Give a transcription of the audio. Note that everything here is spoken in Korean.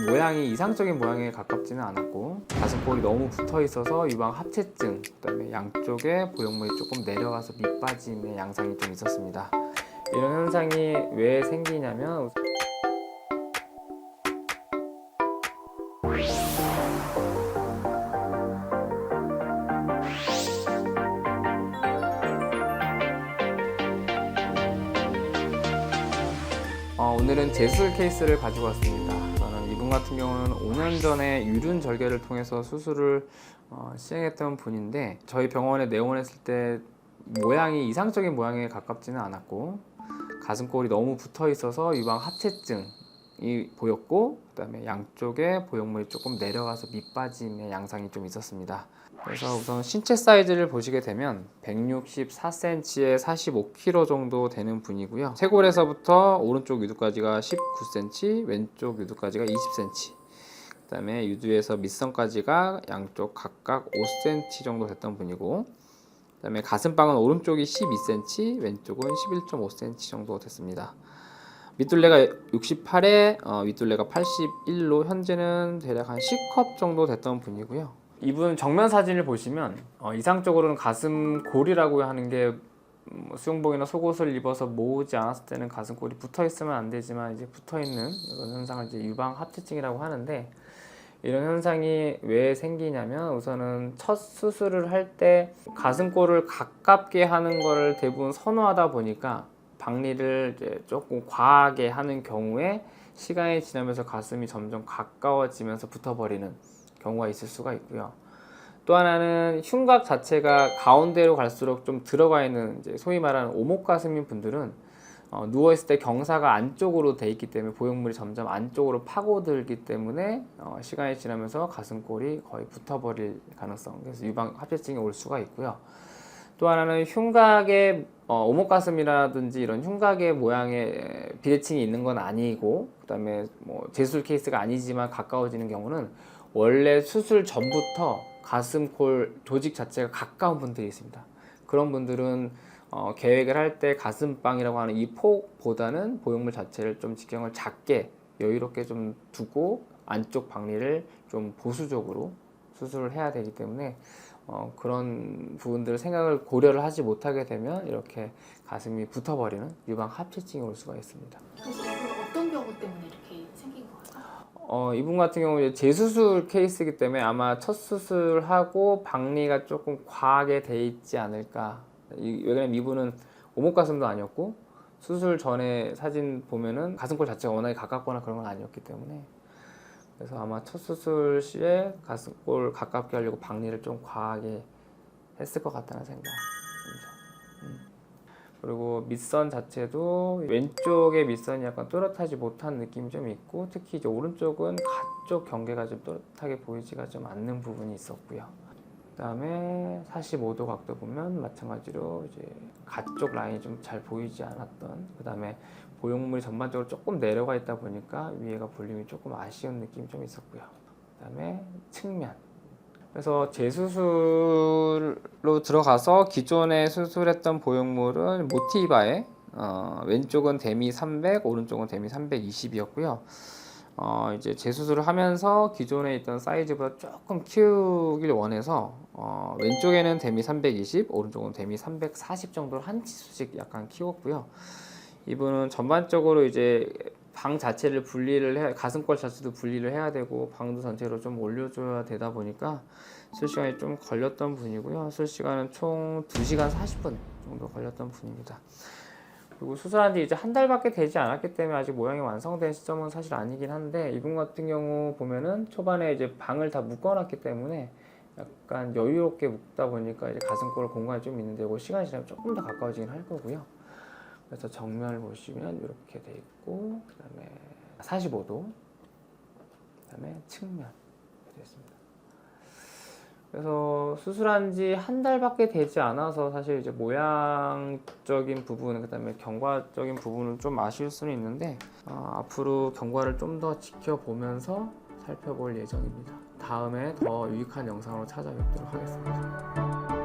모양이 이상적인 모양에 가깝지는 않았고 가슴골이 너무 붙어 있어서 유방 합체증, 그다음에 양쪽에 보형물이 조금 내려가서 밑빠짐의 양상이 좀 있었습니다. 이런 현상이 왜 생기냐면 오늘은 재수술 케이스를 가지고 왔습니다. 저는 이분 같은 경우는 5년 전에 유륜 절개를 통해서 수술을 시행했던 분인데 저희 병원에 내원했을 때 모양이 이상적인 모양에 가깝지는 않았고 가슴골이 너무 붙어 있어서 유방 합체증이 보였고 그다음에 양쪽에 보형물이 조금 내려가서 밑빠짐의 양상이 좀 있었습니다. 그래서 우선 신체 사이즈를 보시게 되면 164cm에 45kg 정도 되는 분이고요. 쇄골에서부터 오른쪽 유두까지가 19cm, 왼쪽 유두까지가 20cm, 그 다음에 유두에서 밑선까지가 양쪽 각각 5cm 정도 됐던 분이고, 그 다음에 가슴빵은 오른쪽이 12cm, 왼쪽은 11.5cm 정도 됐습니다. 밑둘레가 68에 윗둘레가 81로 현재는 대략 한 C컵 정도 됐던 분이고요. 이분 정면 사진을 보시면 이상적으로는 가슴골이라고 하는 게 수영복이나 속옷을 입어서 모으지 않았을 때는 가슴골이 붙어 있으면 안 되지만 이제 붙어 있는 이런 현상을 이제 유방 합체증이라고 하는데, 이런 현상이 왜 생기냐면 우선은 첫 수술을 할 때 가슴골을 가깝게 하는 거를 대부분 선호하다 보니까 박리를 이제 조금 과하게 하는 경우에 시간이 지나면서 가슴이 점점 가까워지면서 붙어버리는 경우가 있을 수가 있고요. 또 하나는 흉곽 자체가 가운데로 갈수록 좀 들어가 있는 이제 소위 말하는 오목가슴인 분들은 누워있을 때 경사가 안쪽으로 돼 있기 때문에 보형물이 점점 안쪽으로 파고들기 때문에 시간이 지나면서 가슴골이 거의 붙어버릴 가능성, 그래서 유방 합체증이 올 수가 있고요. 또 하나는 흉곽에 오목가슴이라든지 이런 흉곽의 모양에 비대칭이 있는 건 아니고, 그 다음에 뭐 재수술 케이스가 아니지만 가까워지는 경우는 원래 수술 전부터 가슴골 조직 자체가 가까운 분들이 있습니다. 그런 분들은 계획을 할 때 가슴빵이라고 하는 이 폭보다는 보형물 자체를 좀 직경을 작게 여유롭게 좀 두고 안쪽 박리를 좀 보수적으로 수술을 해야 되기 때문에 그런 부분들 생각을 고려를 하지 못하게 되면 이렇게 가슴이 붙어버리는 유방 합체증이 올 수가 있습니다. 그래서 어떤 경우 때문에 이렇게 생긴 거예요? 이분 같은 경우 재수술 케이스이기 때문에 아마 첫 수술하고 박리가 조금 과하게 돼 있지 않을까. 왜냐면 이분은 오목가슴도 아니었고 수술 전에 사진 보면은 가슴골 자체가 워낙에 가깝거나 그런 건 아니었기 때문에, 그래서 아마 첫 수술 시에 가슴골 가깝게 하려고 박리를 좀 과하게 했을 것 같다는 생각. 그리고 밑선 자체도 왼쪽의 밑선이 약간 또렷하지 못한 느낌이 좀 있고, 특히 이제 오른쪽은 가쪽 경계가 좀 또렷하게 보이지가 좀 않는 부분이 있었고요. 그 다음에 45도 각도 보면 마찬가지로 이제 가쪽 라인이 좀 잘 보이지 않았던, 그 다음에 보형물이 전반적으로 조금 내려가 있다 보니까 위에가 볼륨이 조금 아쉬운 느낌이 좀 있었고요. 그 다음에 측면, 그래서 재수술로 들어가서 기존에 수술했던 보형물은 모티바에 왼쪽은 데미 300, 오른쪽은 데미 320이었고요. 이제 재수술을 하면서 기존에 있던 사이즈보다 조금 키우길 원해서 왼쪽에는 데미 320, 오른쪽은 데미 340 정도로 한 치수씩 약간 키웠고요. 이분은 전반적으로 이제 방 자체를 분리를 해, 가슴골 자체도 분리를 해야 되고 방도 전체로 좀 올려줘야 되다 보니까 술 시간이 좀 걸렸던 분이고요. 술 시간은 총 2시간 40분 정도 걸렸던 분입니다. 그리고 수술한 지 이제 한 달밖에 되지 않았기 때문에 아직 모양이 완성된 시점은 사실 아니긴 한데, 이분 같은 경우 보면은 초반에 이제 방을 다 묶어놨기 때문에 약간 여유롭게 묶다 보니까 이제 가슴골 공간이 좀 있는데, 그 시간이 지나면 조금 더 가까워지긴 할 거고요. 그래서 정면을 보시면 이렇게 돼 있고, 그 다음에 45도, 그 다음에 측면 되어 있습니다. 그래서 수술한 지 한 달밖에 되지 않아서 사실 이제 모양적인 부분, 그 다음에 경과적인 부분은 좀 아쉬울 수는 있는데 앞으로 경과를 좀 더 지켜보면서 살펴볼 예정입니다. 다음에 더 유익한 영상으로 찾아뵙도록 하겠습니다.